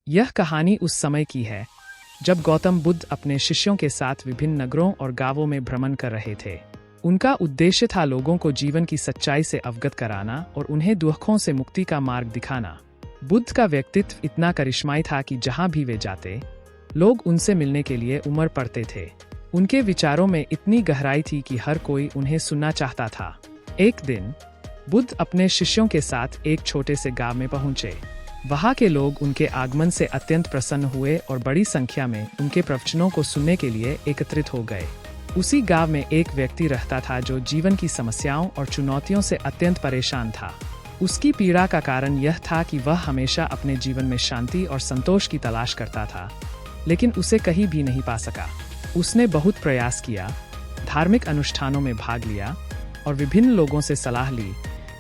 यह कहानी उस समय की है जब गौतम बुद्ध अपने शिष्यों के साथ विभिन्न नगरों और गांवों में भ्रमण कर रहे थे। उनका उद्देश्य था लोगों को जीवन की सच्चाई से अवगत कराना और उन्हें दुखों से मुक्ति का मार्ग दिखाना। बुद्ध का व्यक्तित्व इतना करिश्माई था कि जहां भी वे जाते, लोग उनसे मिलने के लिए उमड़ पड़ते थे। उनके विचारों में इतनी गहराई थी कि हर कोई उन्हें सुनना चाहता था। एक दिन बुद्ध अपने शिष्यों के साथ एक छोटे से गांव में पहुंचे। वहां के लोग उनके आगमन से अत्यंत प्रसन्न हुए और बड़ी संख्या में उनके प्रवचनों को सुनने के लिए एकत्रित हो गए। उसी गांव में एक व्यक्ति रहता था जो जीवन की समस्याओं और चुनौतियों से अत्यंत परेशान था। उसकी पीड़ा का कारण यह था कि वह हमेशा अपने जीवन में शांति और संतोष की तलाश करता था, लेकिन उसे कहीं भी नहीं पा सका। उसने बहुत प्रयास किया, धार्मिक अनुष्ठानों में भाग लिया और विभिन्न लोगों से सलाह ली,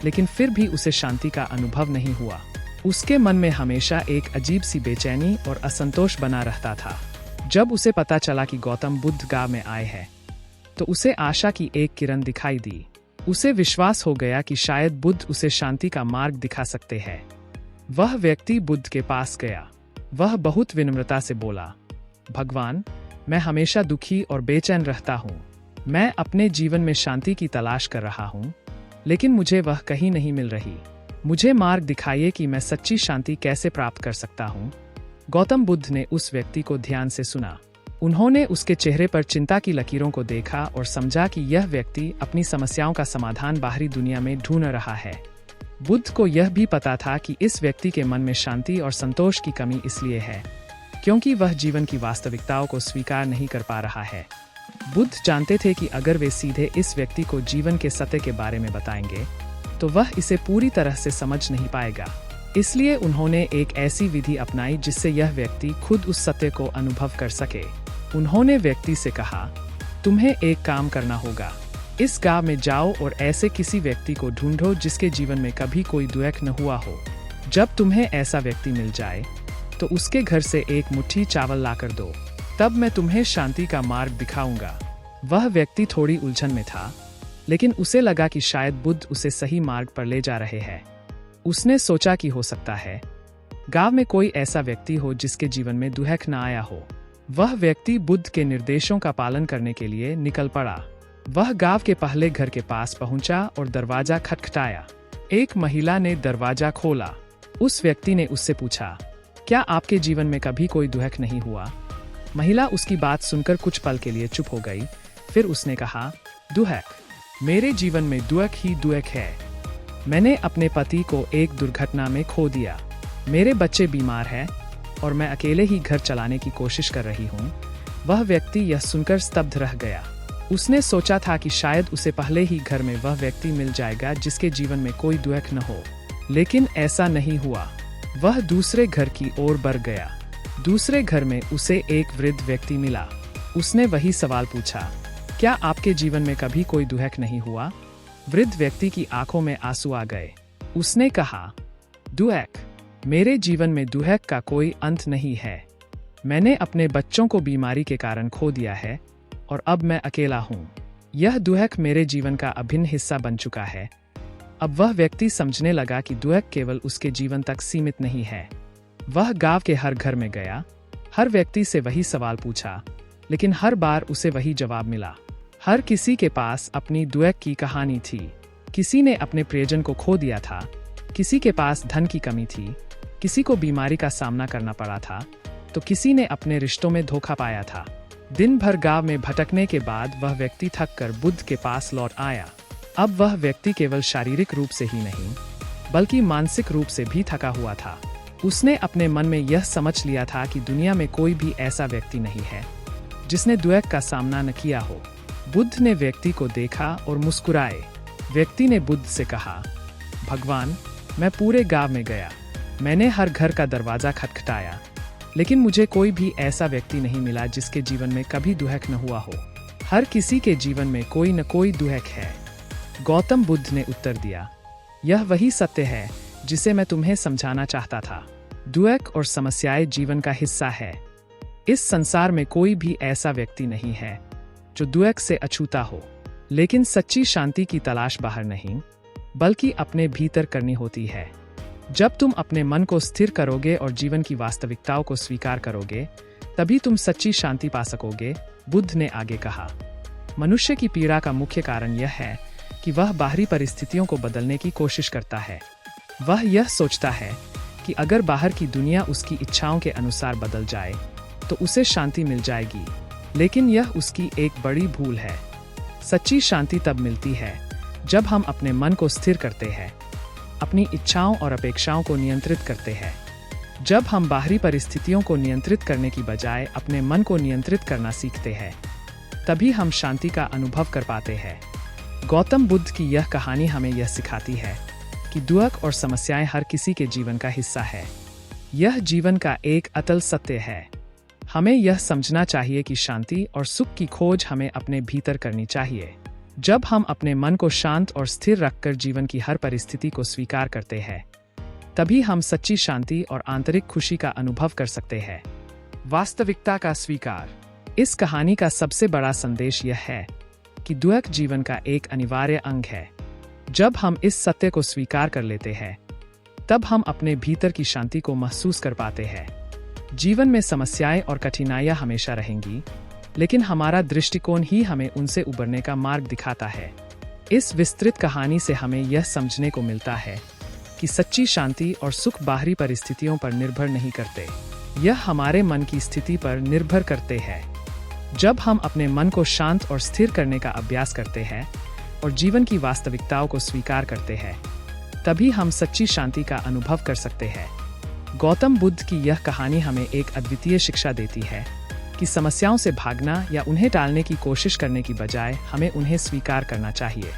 लेकिन फिर भी उसे शांति का अनुभव नहीं हुआ। उसके मन में हमेशा एक अजीब सी बेचैनी और असंतोष बना रहता था। जब उसे पता चला कि गौतम बुद्ध गांव में आए हैं, तो उसे आशा की एक किरण दिखाई दी। उसे विश्वास हो गया कि शायद बुद्ध उसे शांति का मार्ग दिखा सकते हैं। वह व्यक्ति बुद्ध के पास गया। वह बहुत विनम्रता से बोला, भगवान, मैं हमेशा दुखी और बेचैन रहता हूँ। मैं अपने जीवन में शांति की तलाश कर रहा हूँ, लेकिन मुझे वह कहीं नहीं मिल रही। मुझे मार्ग दिखाइए कि मैं सच्ची शांति कैसे प्राप्त कर सकता हूँ। गौतम बुद्ध ने उस व्यक्ति को ध्यान से सुना। उन्होंने उसके चेहरे पर चिंता की लकीरों को देखा और समझा कि यह व्यक्ति अपनी समस्याओं का समाधान बाहरी दुनिया में ढूंढ रहा है। बुद्ध को यह भी पता था कि इस व्यक्ति के मन में शांति और संतोष की कमी इसलिए है क्योंकि वह जीवन की वास्तविकताओं को स्वीकार नहीं कर पा रहा है। बुद्ध जानते थे कि अगर वे सीधे इस व्यक्ति को जीवन के सत्य के बारे में बताएंगे, तो वह इसे पूरी तरह से समझ नहीं पाएगा। इसलिए उन्होंने एक ऐसी विधि अपनाई जिससे यह व्यक्ति खुद उस सत्य को अनुभव कर सके। उन्होंने व्यक्ति से कहा, तुम्हें एक काम करना होगा। इस गांव में जाओ और ऐसे किसी व्यक्ति को ढूंढो जिसके जीवन में कभी कोई दुख न हुआ हो। जब तुम्हें ऐसा व्यक्ति मिल जाए, तो उसके घर से एक मुट्ठी चावल लाकर दो। तब मैं तुम्हें शांति का मार्ग दिखाऊंगा। वह व्यक्ति थोड़ी उलझन में था, लेकिन उसे लगा कि शायद बुद्ध उसे सही मार्ग पर ले जा रहे हैं। उसने सोचा कि हो सकता है गांव में कोई ऐसा व्यक्ति हो जिसके जीवन में दुख न आया हो। वह व्यक्ति बुद्ध के निर्देशों का पालन करने के लिए निकल पड़ा। वह गांव के पहले घर के पास पहुंचा और दरवाजा खटखटाया। एक महिला ने दरवाजा खोला। उस व्यक्ति ने उससे पूछा, क्या आपके जीवन में कभी कोई दुख नहीं हुआ? महिला उसकी बात सुनकर कुछ पल के लिए चुप हो गई। फिर उसने कहा, दुख? मेरे जीवन में दुख ही दुख है। मैंने अपने पति को एक दुर्घटना में खो दिया। मेरे बच्चे बीमार हैं और मैं अकेले ही घर चलाने की कोशिश कर रही हूँ। वह व्यक्ति यह सुनकर स्तब्ध रह गया। उसने सोचा था कि शायद उसे पहले ही घर में वह व्यक्ति मिल जाएगा जिसके जीवन में कोई दुख न हो, लेकिन ऐसा नहीं हुआ। वह दूसरे घर की ओर बढ़ गया। दूसरे घर में उसे एक वृद्ध व्यक्ति मिला। उसने वही सवाल पूछा, क्या आपके जीवन में कभी कोई दुख नहीं हुआ? वृद्ध व्यक्ति की आंखों में आंसू आ गए। उसने कहा, दुख? मेरे जीवन में दुख का कोई अंत नहीं है। मैंने अपने बच्चों को बीमारी के कारण खो दिया है और अब मैं अकेला हूँ। यह दुख मेरे जीवन का अभिन्न हिस्सा बन चुका है। अब वह व्यक्ति समझने लगा कि दुख केवल उसके जीवन तक सीमित नहीं है। वह गांव के हर घर में गया, हर व्यक्ति से वही सवाल पूछा, लेकिन हर बार उसे वही जवाब मिला। हर किसी के पास अपनी दुख की कहानी थी। किसी ने अपने प्रियजन को खो दिया था, किसी के पास धन की कमी थी, किसी को बीमारी का सामना करना पड़ा था, तो किसी ने अपने रिश्तों में धोखा पाया था। दिन भर गांव में भटकने के बाद वह व्यक्ति थक कर बुद्ध के पास लौट आया। अब वह व्यक्ति केवल शारीरिक रूप से ही नहीं, बल्कि मानसिक रूप से भी थका हुआ था। उसने अपने मन में यह समझ लिया था कि दुनिया में कोई भी ऐसा व्यक्ति नहीं है जिसने दुख का सामना न किया हो। बुद्ध ने व्यक्ति को देखा और मुस्कुराए। व्यक्ति ने बुद्ध से कहा, भगवान, मैं पूरे गांव में गया। मैंने हर घर का दरवाजा खटखटाया, लेकिन मुझे कोई भी ऐसा व्यक्ति नहीं मिला जिसके जीवन में कभी दुख न हुआ हो। हर किसी के जीवन में कोई न कोई दुख है। गौतम बुद्ध ने उत्तर दिया, यह वही सत्य है जिसे मैं तुम्हें समझाना चाहता था। दुख और समस्याएं जीवन का हिस्सा है। इस संसार में कोई भी ऐसा व्यक्ति नहीं है जो दुख से अछूता हो, लेकिन सच्ची शांति की तलाश बाहर नहीं, बल्कि अपने भीतर करनी होती है। जब तुम अपने मन को स्थिर करोगे और जीवन की वास्तविकताओं को स्वीकार करोगे, तभी तुम सच्ची शांति पा सकोगे, बुद्ध ने आगे कहा। मनुष्य की पीड़ा का मुख्य कारण यह है कि वह बाहरी परिस्थितियों को बदलने की कोशिश करता है। वह यह सोचता है कि अगर बाहर की दुनिया उसकी इच्छाओं के अनुसार बदल जाए तो उसे शांति मिल जाएगी, लेकिन यह उसकी एक बड़ी भूल है। सच्ची शांति तब मिलती है जब हम अपने मन को स्थिर करते हैं, अपनी इच्छाओं और अपेक्षाओं को नियंत्रित करते हैं। जब हम बाहरी परिस्थितियों को नियंत्रित करने की बजाय अपने मन को नियंत्रित करना सीखते हैं, तभी हम शांति का अनुभव कर पाते हैं। गौतम बुद्ध की यह कहानी हमें यह सिखाती है कि दुख और समस्याएं हर किसी के जीवन का हिस्सा है। यह जीवन का एक अटल सत्य है। हमें यह समझना चाहिए कि शांति और सुख की खोज हमें अपने भीतर करनी चाहिए। जब हम अपने मन को शांत और स्थिर रखकर जीवन की हर परिस्थिति को स्वीकार करते हैं, तभी हम सच्ची शांति और आंतरिक खुशी का अनुभव कर सकते हैं। वास्तविकता का स्वीकार। इस कहानी का सबसे बड़ा संदेश यह है कि दुख जीवन का एक अनिवार्य अंग है। जब हम इस सत्य को स्वीकार कर लेते हैं, तब हम अपने भीतर की शांति को महसूस कर पाते हैं। जीवन में समस्याएं और कठिनाइयां हमेशा रहेंगी, लेकिन हमारा दृष्टिकोण ही हमें उनसे उबरने का मार्ग दिखाता है। इस विस्तृत कहानी से हमें यह समझने को मिलता है कि सच्ची शांति और सुख बाहरी परिस्थितियों पर निर्भर नहीं करते, यह हमारे मन की स्थिति पर निर्भर करते हैं। जब हम अपने मन को शांत और स्थिर करने का अभ्यास करते हैं और जीवन की वास्तविकताओं को स्वीकार करते हैं, तभी हम सच्ची शांति का अनुभव कर सकते हैं। गौतम बुद्ध की यह कहानी हमें एक अद्वितीय शिक्षा देती है कि समस्याओं से भागना या उन्हें टालने की कोशिश करने की बजाय हमें उन्हें स्वीकार करना चाहिए।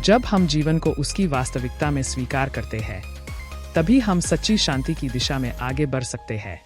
जब हम जीवन को उसकी वास्तविकता में स्वीकार करते हैं, तभी हम सच्ची शांति की दिशा में आगे बढ़ सकते हैं।